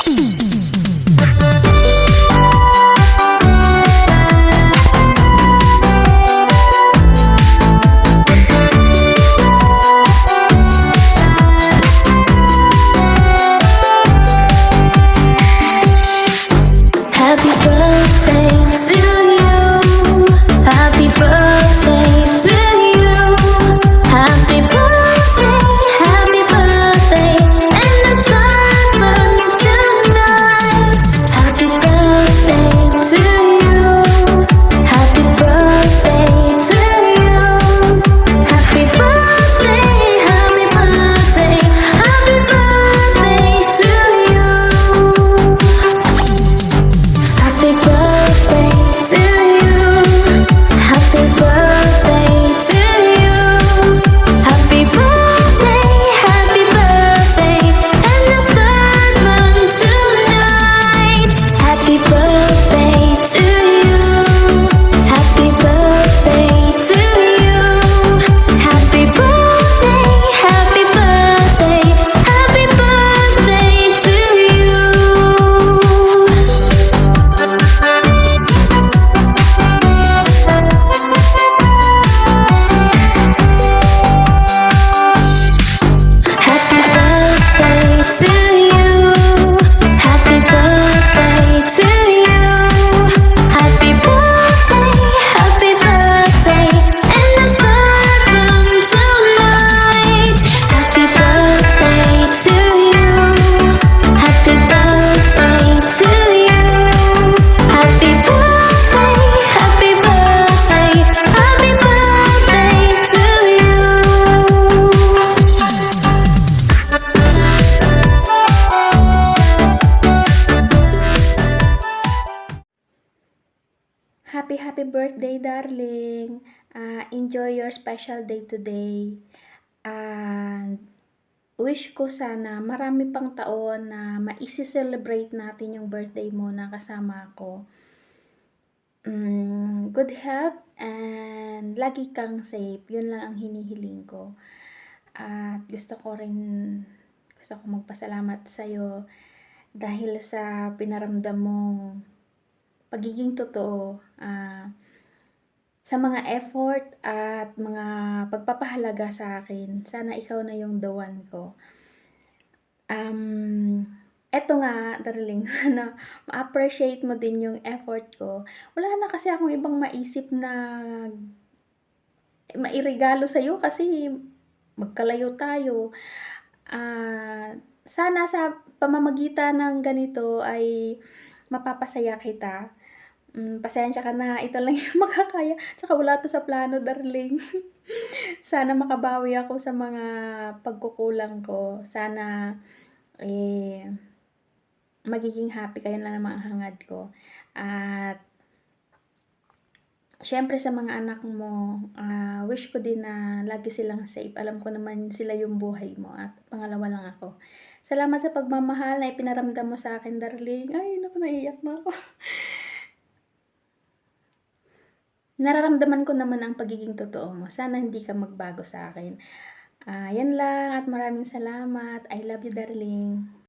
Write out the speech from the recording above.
Happy birthday to you. Happy birthday to you. Happy birthday, and the sun burn tonight. Happy birthday to you. Happy birthday to you. Happy birthday, happy birthday, happy birthday to you. Happy birthday to you. Happy birthday to you. Happy birthday, and the sun burn tonight. Happy birthday to you. Happy birthday to you. Happy birthday, happy birthday, happy birthday to you. Happy birthday to you. Happy birthday to you. Happy birthday, and the sun burn tonight. Happy birthday to you. Happy birthday to you. Happy birthday, happy birthday, happy birthday to you. Happy birthday, darling. Enjoy your special day today. And wish ko sana marami pang taon na maisi-celebrate natin yung birthday mo na kasama ko. Good health and lagi kang safe. Yun lang ang hinihiling ko. At gusto ko magpasalamat sa'yo dahil sa pinaramdam mong pagiging totoo, sa mga effort at mga pagpapahalaga sa akin. Sana ikaw na yung the one ko. Eto nga, darling, sana ma-appreciate mo din yung effort ko. Wala na kasi akong ibang maisip na mairegalo sa'yo kasi magkalayo tayo. Sana sa pamamagitan ng ganito ay mapapasaya kita. Pasensya ka na, ito lang yung makakaya. Tsaka wala to sa plano, darling. Sana makabawi ako sa mga pagkukulang ko. Sana magiging happy kayo na naman ang hangad ko. At syempre sa mga anak mo, wish ko din na lagi silang safe. Alam ko naman sila yung buhay mo at pangalawa lang ako. Salamat sa pagmamahal na ipinaramdam mo sa akin, darling. Ay, naku, naiiyak na ako. Nararamdaman ko naman ang pagiging totoo mo. Sana hindi ka magbago sa akin. Yan lang at maraming salamat. I love you, darling.